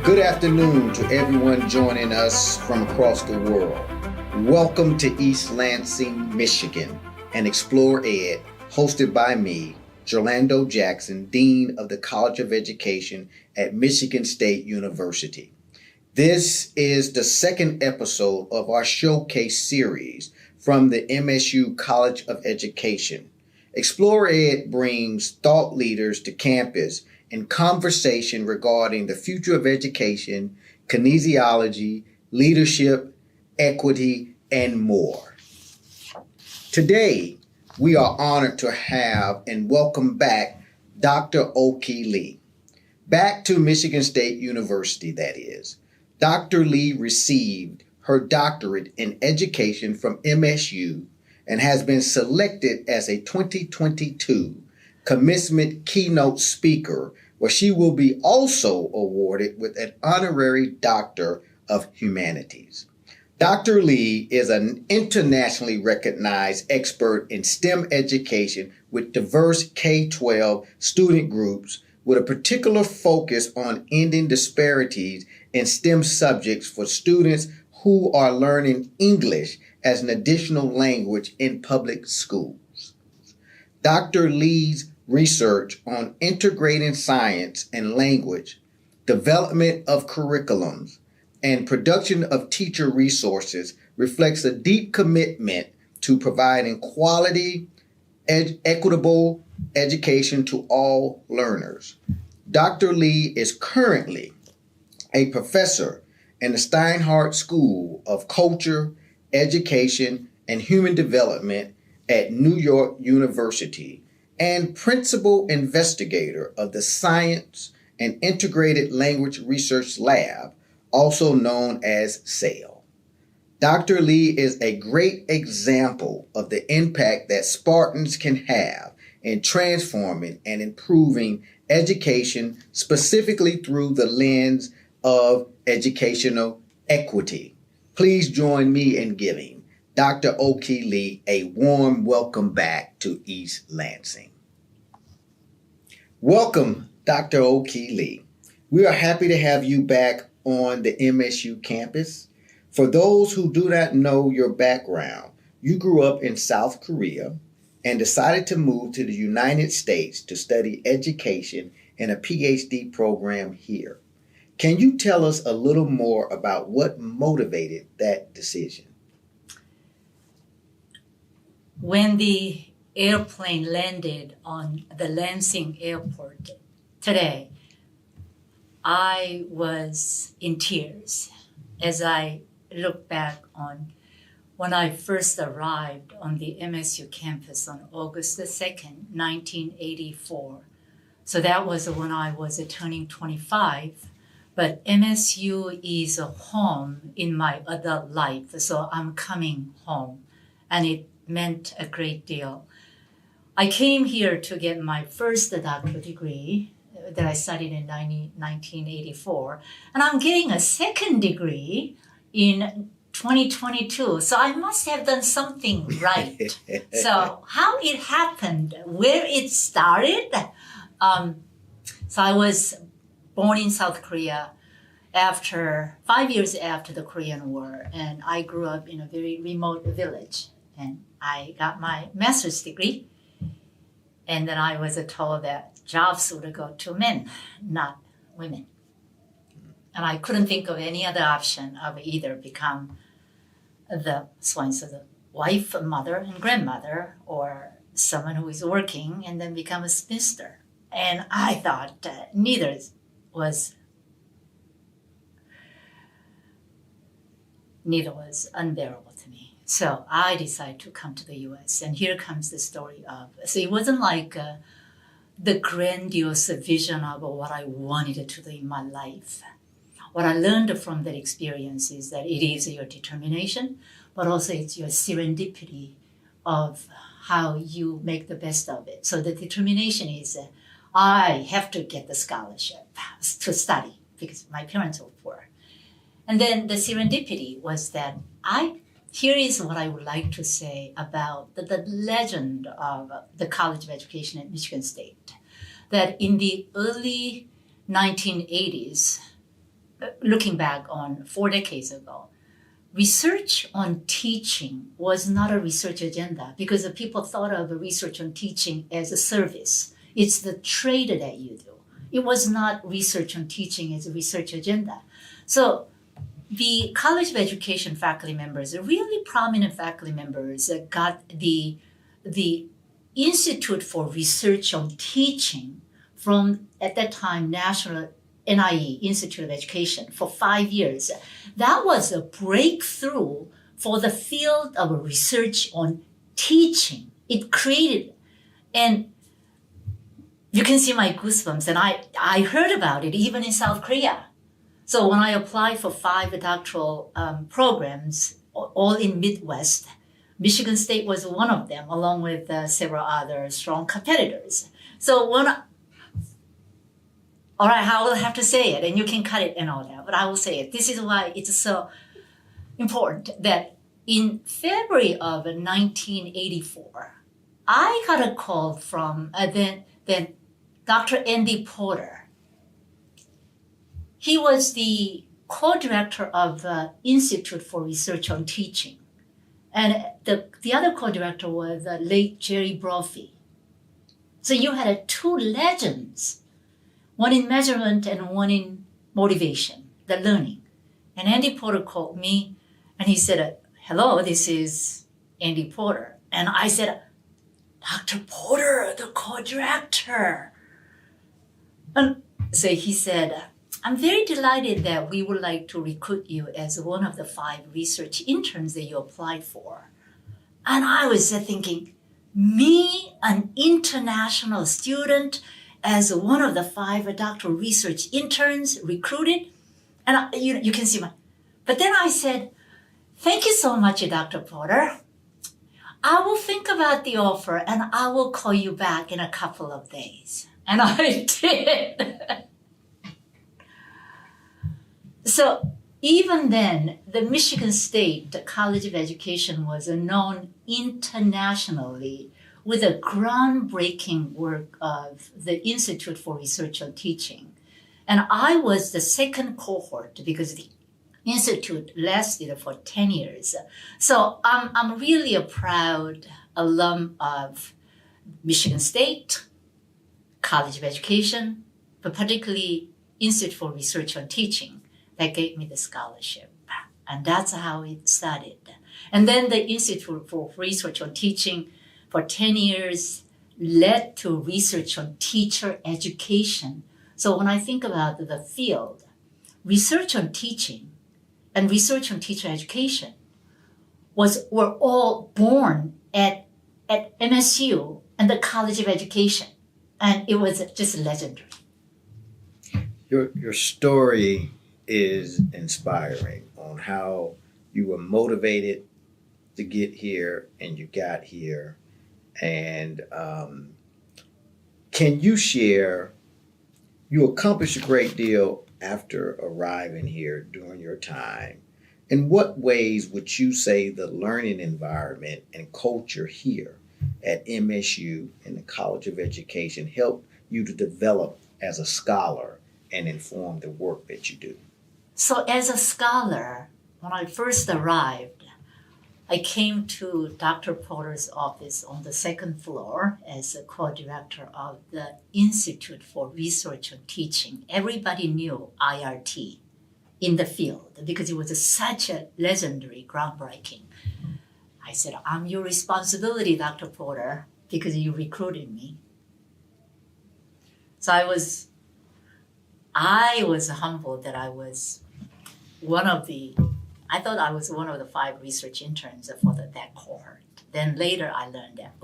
Good afternoon to everyone joining us from across the world. Welcome to East Lansing, Michigan, and Explore Ed, hosted by me, Jerlando Jackson, Dean of the College of Education at Michigan State University. This is the second episode of our showcase series from the MSU College of Education. Explore Ed brings thought leaders to campus in conversation regarding the future of education, kinesiology, leadership, equity, and more. Today, we are honored to have and welcome back Dr. Okhee Lee. Back to Michigan State University, that is. Dr. Lee received her doctorate in education from MSU and has been selected as a 2022 commencement keynote speaker, where she will be also awarded with an honorary Doctor of Humanities. Dr. Lee is an internationally recognized expert in STEM education with diverse K-12 student groups, with a particular focus on ending disparities in STEM subjects for students who are learning English as an additional language in public schools. Dr. Lee's research on integrating science and language, development of curriculums, and production of teacher resources reflects a deep commitment to providing quality, equitable education to all learners. Dr. Lee is currently a professor in the Steinhardt School of Culture, Education, and Human Development at New York University, and principal investigator of the Science and Integrated Language Research Lab, also known as SAIL. Dr. Lee is a great example of the impact that Spartans can have in transforming and improving education, specifically through the lens of educational equity. Please join me in giving Dr. Okhee Lee a warm welcome back to East Lansing. Welcome, Dr. Okhee Lee. We are happy to have you back on the MSU campus. For those who do not know your background, you grew up in South Korea and decided to move to the United States to study education in a PhD program here. Can you tell us a little more about what motivated that decision? When the airplane landed on the Lansing airport today, I was in tears as I look back on when I first arrived on the MSU campus on August the 2nd, 1984. So that was when I was turning 25. But MSU is a home in my adult life, so I'm coming home, and it meant a great deal. I came here to get my first doctoral degree that I studied in 1984, and I'm getting a second degree in 2022, so I must have done something right. So how it happened, where it started, so I was born in South Korea after 5 years after the Korean War, and I grew up in a very remote village, and I got my master's degree, and then I was told that jobs would go to men, not women. And I couldn't think of any other option of either become the wife, mother, and grandmother, or someone who is working and then become a spinster. And I thought neither was unbearable to me. So I decided to come to the U.S. And here comes the story of, so it wasn't like the grandiose vision of what I wanted to do in my life. What I learned from that experience is that it is your determination, but also it's your serendipity of how you make the best of it. So the determination is I have to get the scholarship to study because my parents were poor. And then the serendipity was that here is what I would like to say about the legend of the College of Education at Michigan State. That in the early 1980s, looking back on 4 decades ago, research on teaching was not a research agenda because the people thought of research on teaching as a service. It's the trade that you do. It was not research on teaching as a research agenda. So the College of Education faculty members, really prominent faculty members, got the Institute for Research on Teaching from, at that time, National NIE, Institute of Education, for 5 years. That was a breakthrough for the field of research on teaching. It created, and you can see my goosebumps, and I heard about it even in South Korea. So when I applied for 5 doctoral programs, all in Midwest, Michigan State was one of them, along with several other strong competitors. So all right, I will have to say it, and you can cut it and all that, but I will say it. This is why it's so important that in February of 1984, I got a call from then Dr. Andy Porter. He was the co-director of the Institute for Research on Teaching. And the other co-director was the late Jerry Brophy. So you had 2 legends, one in measurement and one in motivation, the learning. And Andy Porter called me and he said, hello, this is Andy Porter. And I said, Dr. Porter, the co-director. And so he said, I'm very delighted that we would like to recruit you as one of the 5 research interns that you applied for. And I was thinking, me, an international student, as one of the 5 doctoral research interns recruited? And you can see but then I said, thank you so much, Dr. Porter. I will think about the offer and I will call you back in a couple of days. And I did. So even then, the Michigan State College of Education was known internationally with the groundbreaking work of the Institute for Research on Teaching. And I was the second cohort because the Institute lasted for 10 years. So I'm really a proud alum of Michigan State, College of Education, but particularly Institute for Research on Teaching. That gave me the scholarship. And that's how it started. And then the Institute for Research on Teaching for 10 years led to research on teacher education. So when I think about the field, research on teaching and research on teacher education were all born at MSU and the College of Education. And it was just legendary. Your story is inspiring on how you were motivated to get here and you got here. And can you share, you accomplished a great deal after arriving here during your time. In what ways would you say the learning environment and culture here at MSU and the College of Education helped you to develop as a scholar and inform the work that you do? So as a scholar, when I first arrived, I came to Dr. Porter's office on the 2nd floor as a co-director of the Institute for Research on Teaching. Everybody knew IRT in the field because it was such a legendary, groundbreaking. I said, I'm your responsibility, Dr. Porter, because you recruited me. So I was humbled that I thought I was one of the 5 research interns for that cohort. Then later I learned that,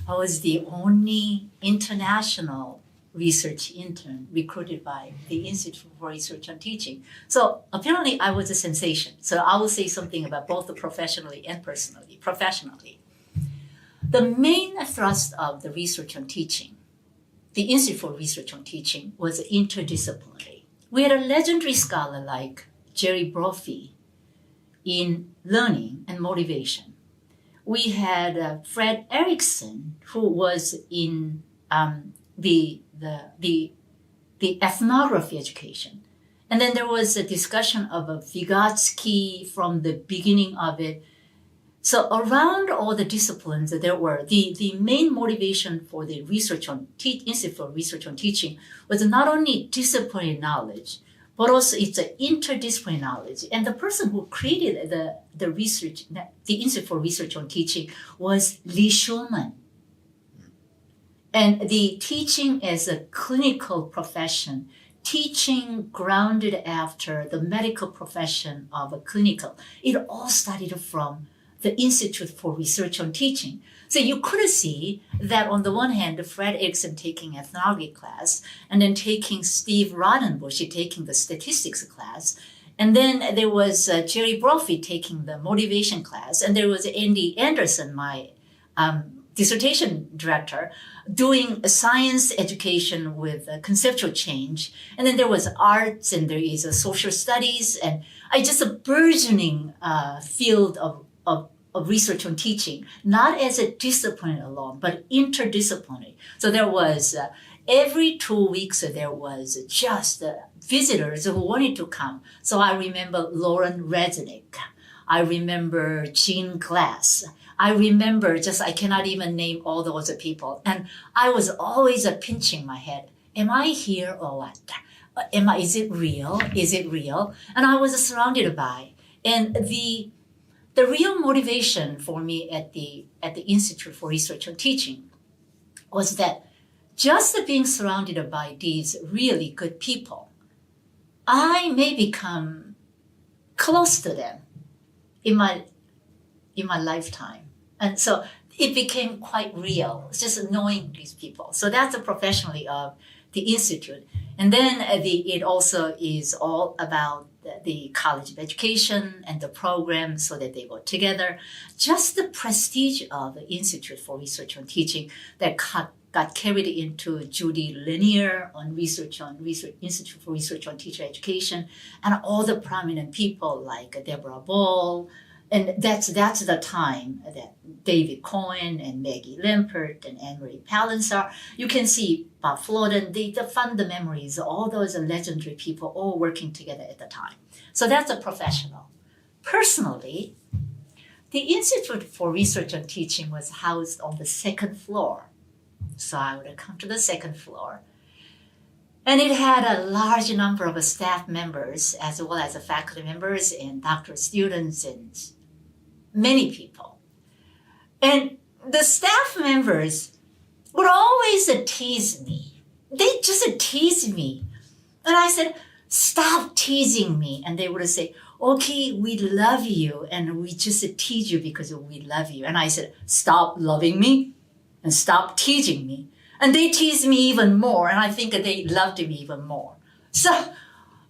I was the only international research intern recruited by the Institute for Research on Teaching. So apparently I was a sensation. So I will say something about both professionally and personally. Professionally, the main thrust of the research on teaching, the Institute for Research on Teaching, was interdisciplinary. We had a legendary scholar like Jerry Brophy in learning and motivation. We had Fred Erickson, who was in the ethnography education. And then there was a discussion of Vygotsky from the beginning of it. So around all the disciplines that there were, the main motivation for the Institute for Research on Teaching was not only disciplinary knowledge, but also it's an interdisciplinary knowledge. And the person who created the Institute for Research on Teaching was Lee Schulman. And the teaching as a clinical profession, teaching grounded after the medical profession of a clinical, it all started from the Institute for Research on Teaching. So you could see that on the one hand, Fred Erickson taking ethnology class, and then taking Steve Rodenbush taking the statistics class, and then there was Jerry Brophy taking the motivation class, and there was Andy Anderson, my dissertation director, doing science education with conceptual change. And then there was arts, and there is social studies, and just a burgeoning field of research on teaching, not as a discipline alone, but interdisciplinary. So there was every 2 weeks there was just visitors who wanted to come. So I remember Lauren Reznick. I remember Jean Glass. I remember I cannot even name all those people. And I was always pinching my head. Am I here or what? Is it real? Is it real? And I was surrounded by. And the real motivation for me at the Institute for Research on Teaching was that just being surrounded by these really good people, I may become close to them in my lifetime. And so it became quite real, just knowing these people. So that's professionally of the Institute. And then it also is all about the College of Education and the program so that they go together. Just the prestige of the Institute for Research on Teaching that got carried into Judy Lanier on Institute for Research on Teacher Education, and all the prominent people like Deborah Ball. And that's the time that David Cohen and Maggie Limpert and Anne-Marie Palinsar, you can see Bob Floden, the fund memories, all those legendary people all working together at the time. So that's a professional. Personally, the Institute for Research on Teaching was housed on the second floor. So I would come to the second floor. And it had a large number of staff members as well as faculty members and doctoral students and many people. And the staff members would always tease me. They just tease me. And I said, stop teasing me. And they would say, Okhee, we love you. And we just tease you because we love you. And I said, stop loving me and stop teasing me. And they teased me even more. And I think that they loved me even more. So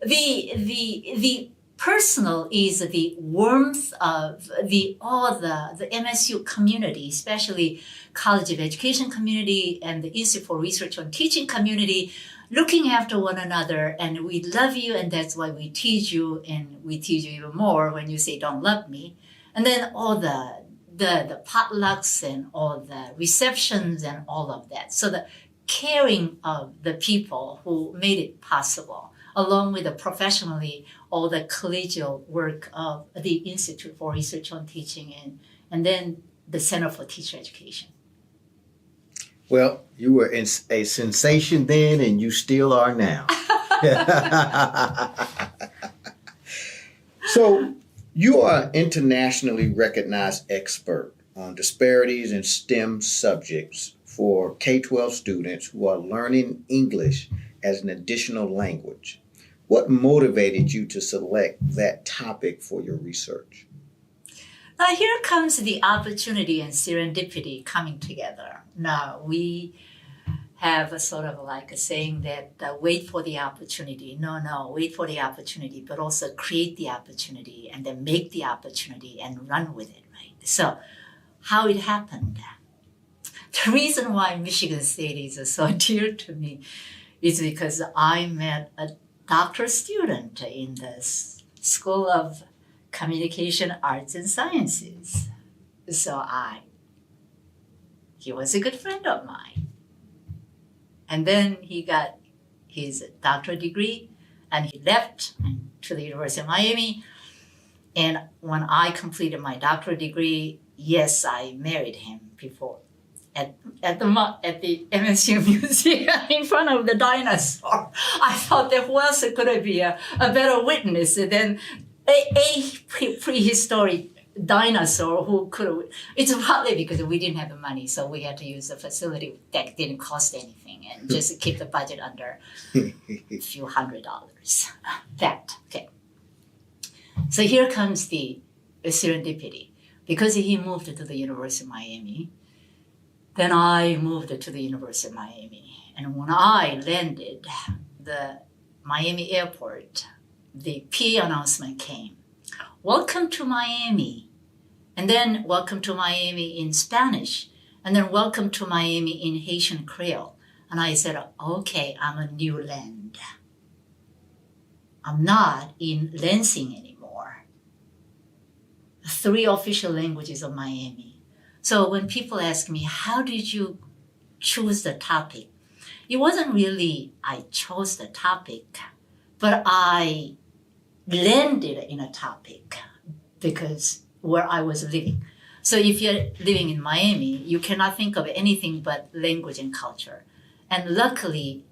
the personal is the warmth of the MSU community, especially College of Education community and the Institute for Research on Teaching community, looking after one another. And we love you, and that's why we tease you, and we tease you even more when you say don't love me. And then all the potlucks and all the receptions and all of that. So the caring of the people who made it possible, along with the professionally all the collegial work of the Institute for Research on Teaching and then the Center for Teacher Education. Well, you were a sensation then, and you still are now. So you are an internationally recognized expert on disparities in STEM subjects for K-12 students who are learning English as an additional language. What motivated you to select that topic for your research? Now here comes the opportunity and serendipity coming together. Now we have a sort of like a saying that wait for the opportunity. No, wait for the opportunity, but also create the opportunity and then make the opportunity and run with it, right? So how it happened. The reason why Michigan State is so dear to me is because I met a doctoral student in the School of Communication Arts and Sciences. So he was a good friend of mine. And then he got his doctoral degree, and he left to the University of Miami. And when I completed my doctorate degree, yes, I married him before at the MSU Museum in front of the dinosaur. I thought that who else could be a better witness than a prehistoric dinosaur who could have. It's partly because we didn't have the money, so we had to use a facility that didn't cost anything and just keep the budget under a few $100s. Okay. So here comes the serendipity. Because he moved to the University of Miami, then I moved to the University of Miami. And when I landed the Miami airport, the PA announcement came. Welcome to Miami. And then welcome to Miami in Spanish. And then welcome to Miami in Haitian Creole. And I said, okay, I'm a new land. I'm not in Lansing anymore. 3 official languages of Miami. So when people ask me, how did you choose the topic? It wasn't really I chose the topic, but I landed in a topic because where I was living. So if you're living in Miami, you cannot think of anything but language and culture. And luckily,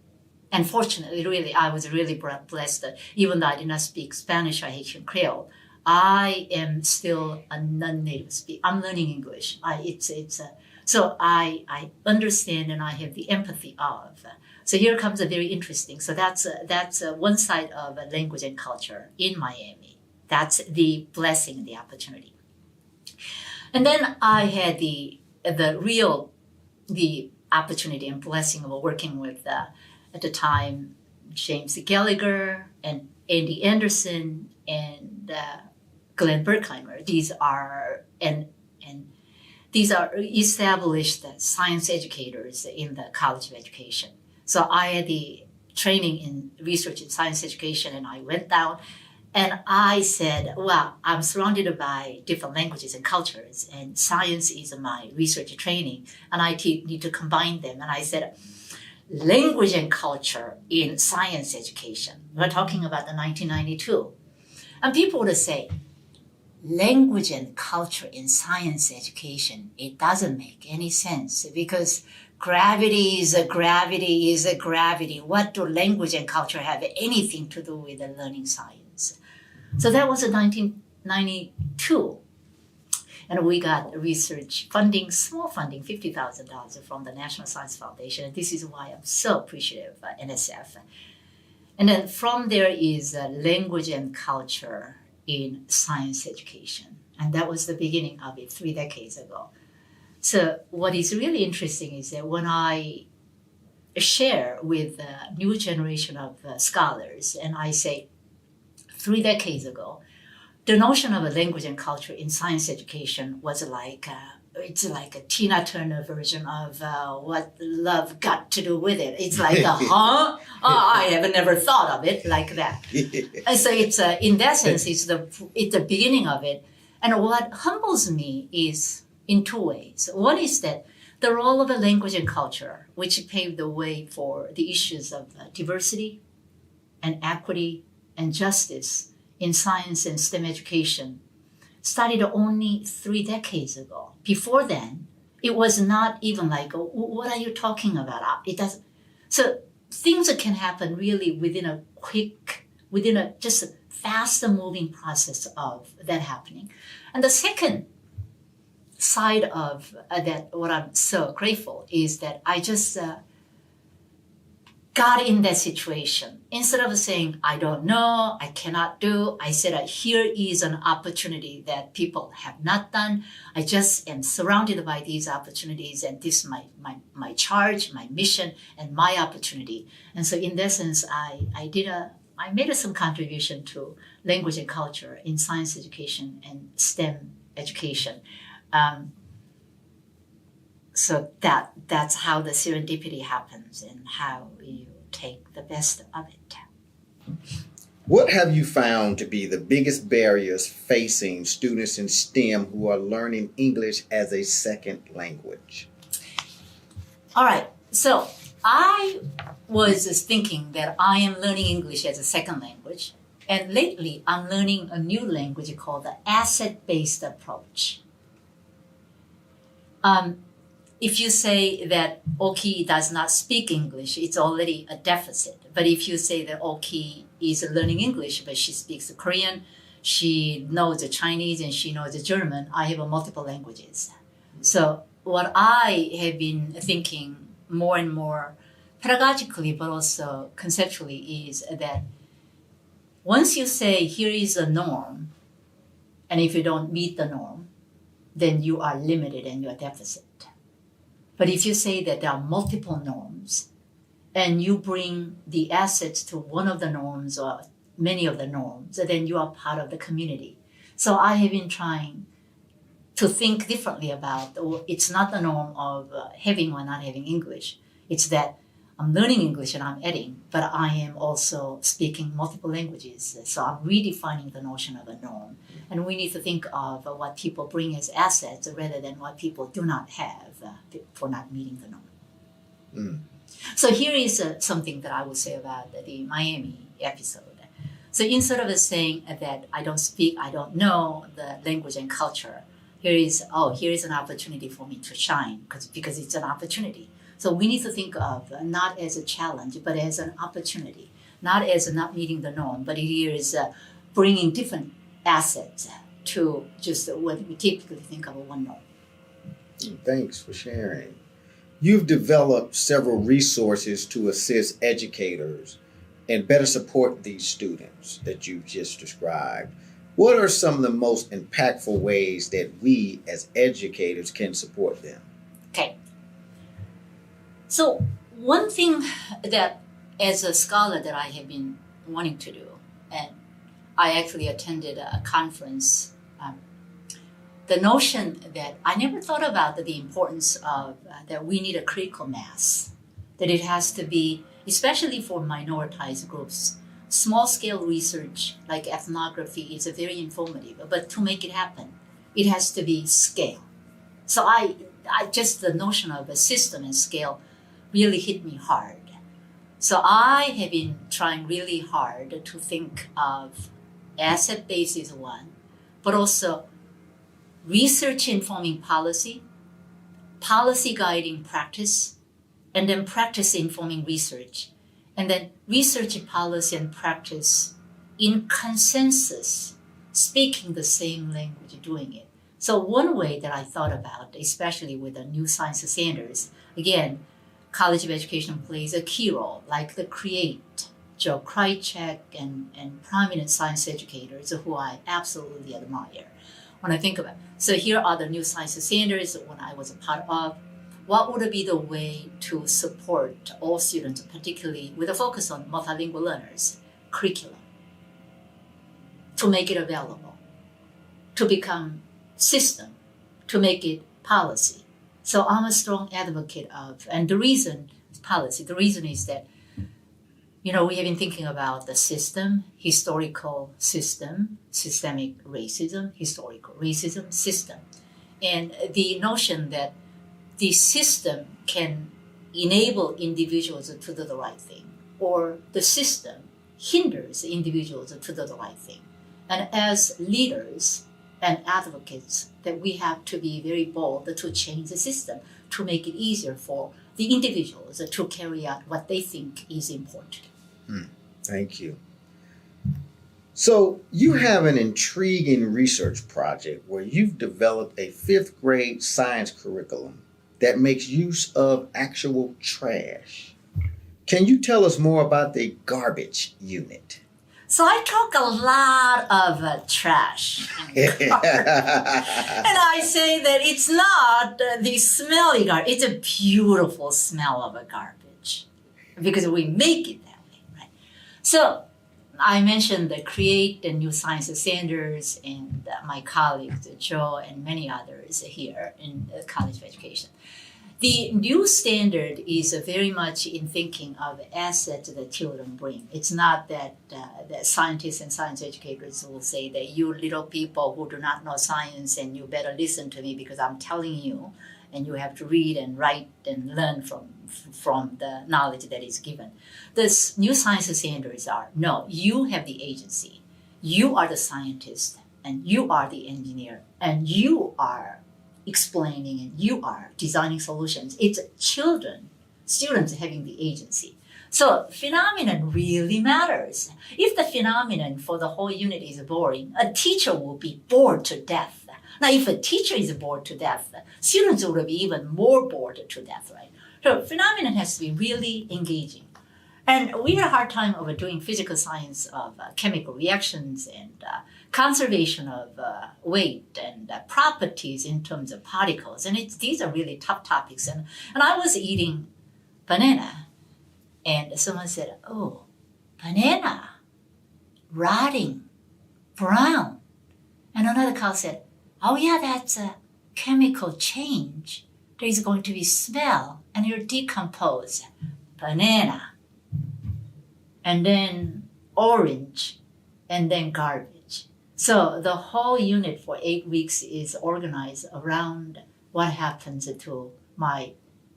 and fortunately, really, I was really blessed that even though I did not speak Spanish or Haitian Creole, I am still a non-native speaker. I'm learning English. So I understand and I have the empathy of. So here comes a very interesting. So that's one side of language and culture in Miami. That's the blessing, the opportunity. And then I had the opportunity and blessing of working with at the time James Gallagher and Andy Anderson and Glenn Berkheimer. These are established science educators in the College of Education. So I had the training in research in science education, and I went down and I said, well, I'm surrounded by different languages and cultures, and science is my research training, and I need to combine them. And I said, language and culture in science education. We're talking about the 1992. And people would say, language and culture in science education, it doesn't make any sense because gravity is a gravity is a gravity. What do language and culture have anything to do with the learning science? So that was in 1992. And we got research funding, small funding, $50,000 from the National Science Foundation. And this is why I'm so appreciative of NSF. And then from there is language and culture in science education. And that was the beginning of it 3 decades ago. So what is really interesting is that when I share with a new generation of scholars, and I say 3 decades ago, the notion of a language and culture in science education was it's like a Tina Turner version of what love got to do with it. It's like, huh? Oh, I have never thought of it like that. And so it's in that sense, it's the beginning of it. And what humbles me is in 2 ways. One is that the role of a language and culture, which paved the way for the issues of diversity and equity and justice in science and STEM education, started only 3 decades ago. Before then, it was not even like, what are you talking about? It doesn't. So things that can happen really within a just a faster moving process of that happening. And the second side of that, what I'm so grateful is that I just got in that situation. Instead of saying, I don't know, I cannot do, I said, here is an opportunity that people have not done. I just am surrounded by these opportunities, and this is my charge, my mission, and my opportunity. And so in that sense, I made some contribution to language and culture in science education and STEM education. So that's how the serendipity happens and how you take the best of it. What have you found to be the biggest barriers facing students in STEM who are learning English as a second language? All right. So I was thinking that I am learning English as a second language. And lately, I'm learning a new language called the asset-based approach. If you say that Okhee does not speak English, it's already a deficit. But if you say that Okhee is learning English, but she speaks Korean, she knows the Chinese, and she knows the German, I have multiple languages. So what I have been thinking more and more pedagogically, but also conceptually, is that once you say, here is a norm, and if you don't meet the norm, then you are limited and you are deficit. But if you say that there are multiple norms, and you bring the assets to one of the norms or many of the norms, then you are part of the community. So I have been trying to think differently about, it's not the norm of having or not having English. It's that I'm learning English and I'm adding, but I am also speaking multiple languages. So I'm redefining the notion of a norm. And we need to think of what people bring as assets rather than what people do not have for not meeting the norm. Mm. So here is something that I would say about the Miami episode. So instead of saying that I don't speak, I don't know the language and culture, here is an opportunity for me to shine because it's an opportunity. So we need to think of not as a challenge, but as an opportunity, not as not meeting the norm, but here is bringing different assets to just what we typically think of one norm. Thanks for sharing. You've developed several resources to assist educators and better support these students that you've just described. What are some of the most impactful ways that we as educators can support them? Okay. So one thing that as a scholar that I have been wanting to do, and I actually attended a conference, the notion that I never thought about the importance of that we need a critical mass, that it has to be, especially for minoritized groups, small-scale research like ethnography is very informative, but to make it happen, it has to be scale. So I just the notion of a system and scale really hit me hard. So I have been trying really hard to think of asset base is one, but also research informing policy, policy guiding practice, and then practice informing research, and then research, policy, and practice in consensus, speaking the same language, doing it. So one way that I thought about, especially with the new science standards, again, College of Education plays a key role, like the CREATE, Joe Krychek, and prominent science educators who I absolutely admire. When I think about it. So here are the new science standards when I was a part of. What would be the way to support all students, particularly with a focus on multilingual learners, curriculum, to make it available, to become system, to make it policy. So I'm a strong advocate of, and the reason is policy. The reason is that, we have been thinking about the system, historical system, systemic racism, historical racism system. And the notion that the system can enable individuals to do the right thing, or the system hinders individuals to do the right thing. And as leaders and advocates, that we have to be very bold to change the system, to make it easier for the individuals to carry out what they think is important. Thank you. So you have an intriguing research project where you've developed a 5th grade science curriculum that makes use of actual trash. Can you tell us more about the garbage unit? So I talk a lot of trash and garbage. And I say that it's not the smelly garbage, it's a beautiful smell of a garbage because we make it that way, right? So I mentioned the CREATE and New Science Standards and my colleagues, Joe and many others here in the College of Education. The new standard is very much in thinking of assets that children bring. It's not that scientists and science educators will say that you little people who do not know science and you better listen to me because I'm telling you and you have to read and write and learn from the knowledge that is given. The new science standards are, no, you have the agency. You are the scientist, and you are the engineer, and you are explaining, and you are designing solutions. It's students having the agency. So phenomenon really matters. If the phenomenon for the whole unit is boring, a teacher will be bored to death. Now, if a teacher is bored to death, students will be even more bored to death, right? So phenomenon has to be really engaging. And we had a hard time over doing physical science of chemical reactions and conservation of weight and properties in terms of particles. And these are really tough topics. And I was eating banana, and someone said, oh, banana, rotting, brown. And another colleague said, oh yeah, that's a chemical change. There is going to be smell, and you'll decompose. Banana. And then orange, and then garbage. So the whole unit for 8 weeks is organized around what happens to my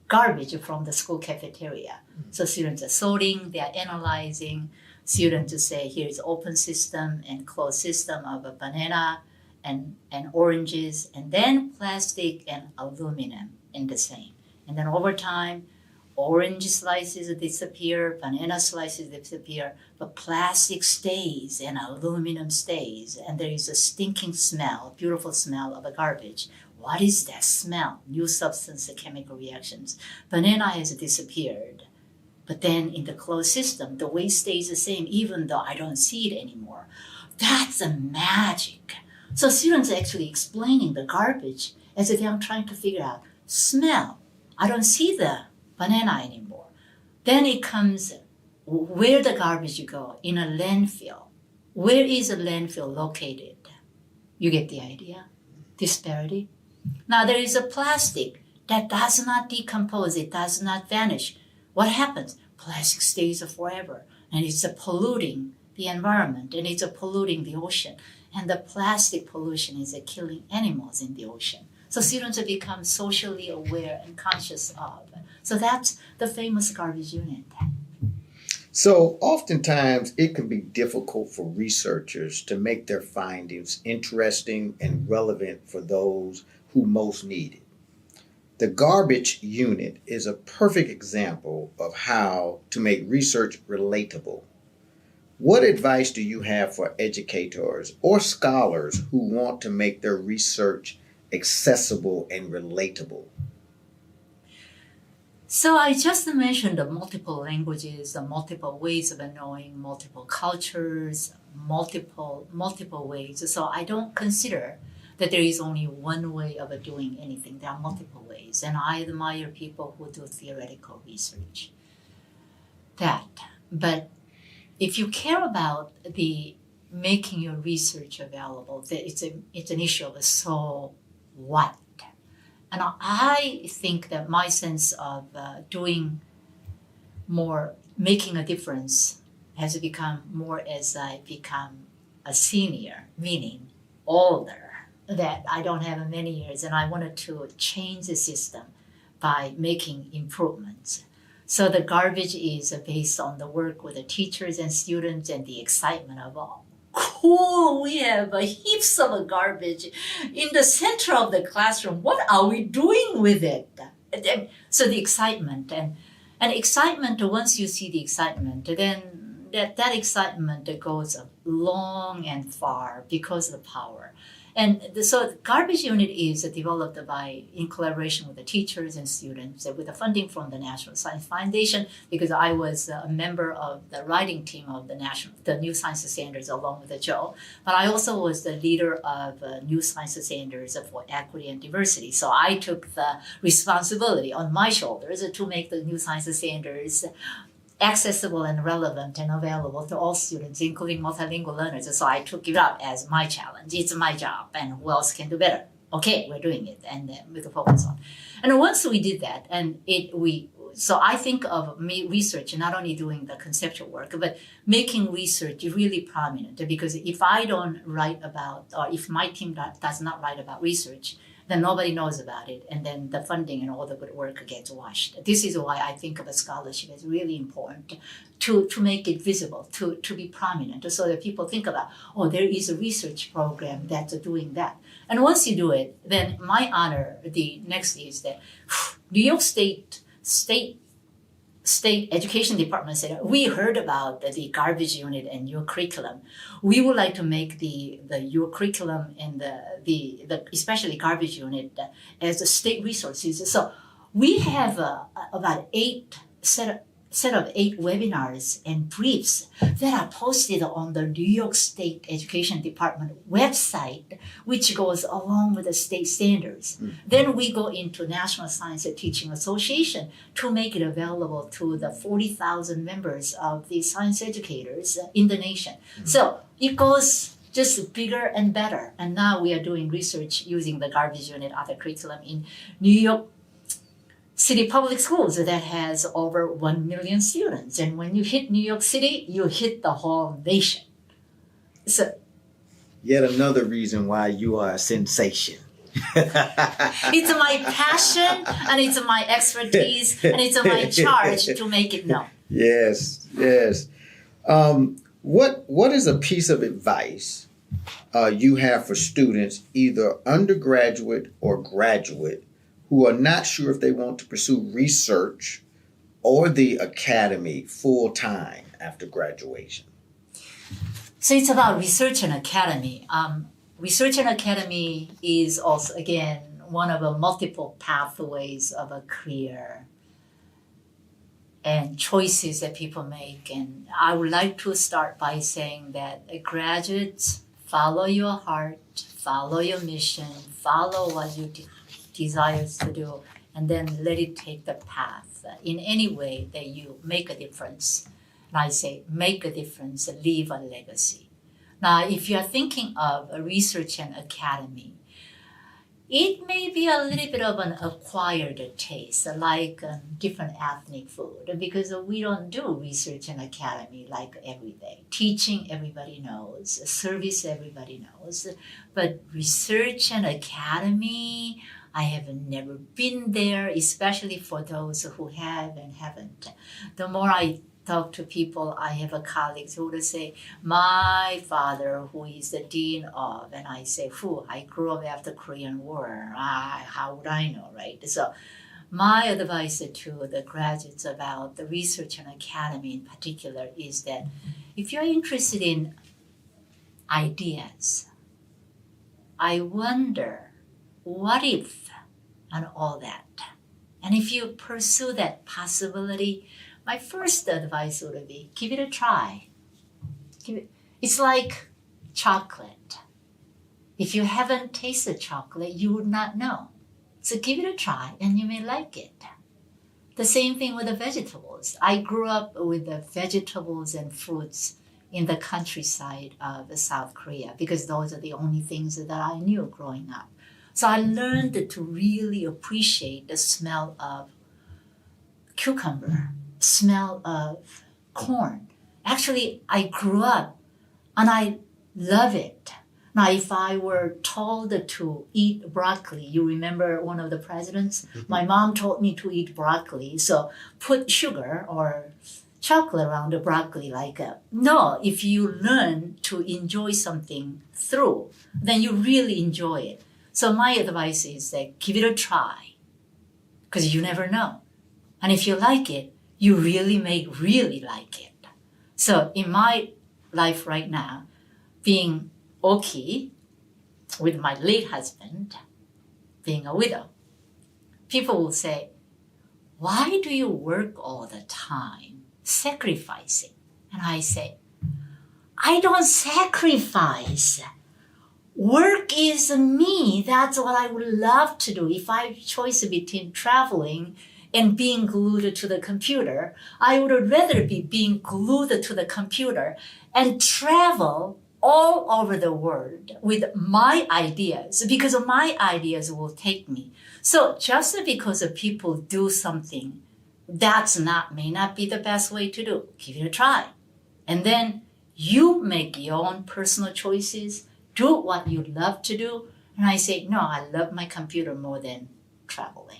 garbage from the school cafeteria. So students are sorting, they are analyzing. Students say, here's open system and closed system of a banana and oranges, and then plastic and aluminum in the same. And then over time, orange slices disappear, banana slices disappear, but plastic stays and aluminum stays, and there is a stinking smell, beautiful smell of a garbage. What is that smell? New substance chemical reactions. Banana has disappeared, but then in the closed system, the waste stays the same, even though I don't see it anymore. That's a magic. So students are actually explaining the garbage as if they're trying to figure out smell. I don't see the banana anymore. Then it comes where the garbage go, in a landfill. Where is a landfill located? You get the idea? Disparity. Now there is a plastic that does not decompose, it does not vanish. What happens? Plastic stays forever, and it's polluting the environment, and it's polluting the ocean. And the plastic pollution is killing animals in the ocean. So students have become socially aware and conscious of. So that's the famous garbage unit. So oftentimes it can be difficult for researchers to make their findings interesting and relevant for those who most need it. The garbage unit is a perfect example of how to make research relatable. What advice do you have for educators or scholars who want to make their research accessible and relatable? So I just mentioned the multiple languages, the multiple ways of knowing, multiple cultures, multiple ways. So I don't consider that there is only one way of doing anything. There are multiple ways. And I admire people who do theoretical research. But if you care about the making your research available, it's an issue of so what? And I think that my sense of doing more, making a difference, has become more as I become a senior, meaning older, that I don't have many years, and I wanted to change the system by making improvements. So the garbage is based on the work with the teachers and students and the excitement of all. Cool, we have heaps of garbage in the center of the classroom. What are we doing with it? So the excitement and excitement, once you see the excitement, then that excitement goes long and far because of the power. And so the garbage unit is developed in collaboration with the teachers and students with the funding from the National Science Foundation, because I was a member of the writing team of the New Science Standards along with Joe. But I also was the leader of New Science Standards for Equity and Diversity. So I took the responsibility on my shoulders to make the New Science Standards accessible and relevant and available to all students, including multilingual learners. So I took it up as my challenge. It's my job, and who else can do better? Okay, we're doing it, and with a focus on. And once we did that, so I think of research, not only doing the conceptual work, but making research really prominent. Because if I don't write about, or if my team does not write about research, then nobody knows about it, and then the funding and all the good work gets washed. This is why I think of a scholarship as really important to make it visible, to be prominent, so that people think about, oh, there is a research program that's doing that. And once you do it, then my honor, the next is that New York State Education Department said, we heard about the garbage unit and your curriculum. We would like to make your curriculum and the especially garbage unit as a state resources. So we have about set of 8 webinars and briefs that are posted on the New York State Education Department website, which goes along with the state standards. Then we go into National Science Teaching Association to make it available to the 40,000 members of the science educators in the nation. So it goes just bigger and better. And now we are doing research using the garbage unit other curriculum in New York City Public Schools that has over 1 million students. And when you hit New York City, you hit the whole nation. So, yet another reason why you are a sensation. It's my passion, and it's my expertise, and it's my charge to make it known. Yes. What is a piece of advice you have for students, either undergraduate or graduate, who are not sure if they want to pursue research or the academy full time after graduation? So it's about research and academy. Research and academy is also, again, one of the multiple pathways of a career and choices that people make. And I would like to start by saying that graduates, follow your heart, follow your mission, follow what you desires to do, and then let it take the path in any way that you make a difference. And I say, make a difference, leave a legacy. Now, if you're thinking of a research and academy, it may be a little bit of an acquired taste, like different ethnic food, because we don't do research and academy like every day. Teaching, everybody knows. Service, everybody knows. But research and academy, I have never been there, especially for those who have and haven't. The more I talk to people, I have a colleague who would say, my father, who is the dean of, and I say, I grew up after Korean War. How would I know, right? So my advice to the graduates about the research and academy in particular is that if you're interested in ideas, I wonder, what if, and all that. And if you pursue that possibility, my first advice would be, give it a try. It's like chocolate. If you haven't tasted chocolate, you would not know. So give it a try, and you may like it. The same thing with the vegetables. I grew up with the vegetables and fruits in the countryside of South Korea, because those are the only things that I knew growing up. So I learned to really appreciate the smell of cucumber, smell of corn. Actually, I grew up and I love it. Now, if I were told to eat broccoli, you remember one of the presidents? My mom told me to eat broccoli, so put sugar or chocolate around the broccoli no, if you learn to enjoy something through, then you really enjoy it. So my advice is that give it a try, because you never know. And if you like it, you really may really like it. So in my life right now, being Okhee with my late husband, being a widow, people will say, why do you work all the time, sacrificing? And I say, I don't sacrifice. Work is me. That's what I would love to do. If I have choice between traveling and being glued to the computer, I would rather be being glued to the computer and travel all over the world with my ideas, because my ideas will take me. So just because people do something may not be the best way to do, give it a try. And then you make your own personal choices, do what you love to do, And I say, no, I love my computer more than traveling.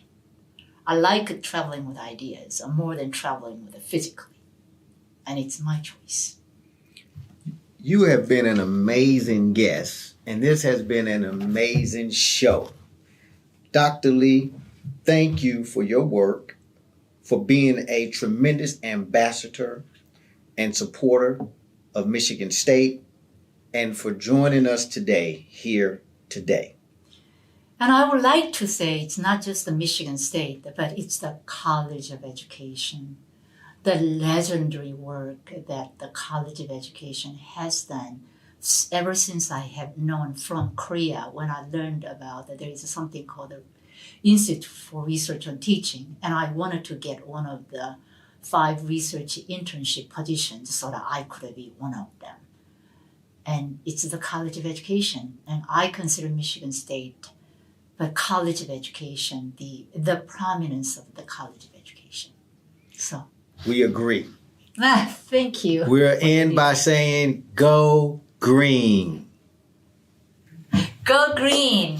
I like traveling with ideas more than traveling with it physically. And it's my choice. You have been an amazing guest, and this has been an amazing show. Dr. Lee, thank you for your work, for being a tremendous ambassador and supporter of Michigan State, and for joining us here today. And I would like to say it's not just the Michigan State, but it's the College of Education, the legendary work that the College of Education has done ever since I have known from Korea, when I learned about that there is something called the Institute for Research on Teaching, and I wanted to get one of the 5 research internship positions so that I could be one of them. And it's the College of Education, and I consider Michigan State the College of Education, the prominence of the College of Education. So we agree. Thank you. We're in by saying, go green. Go green.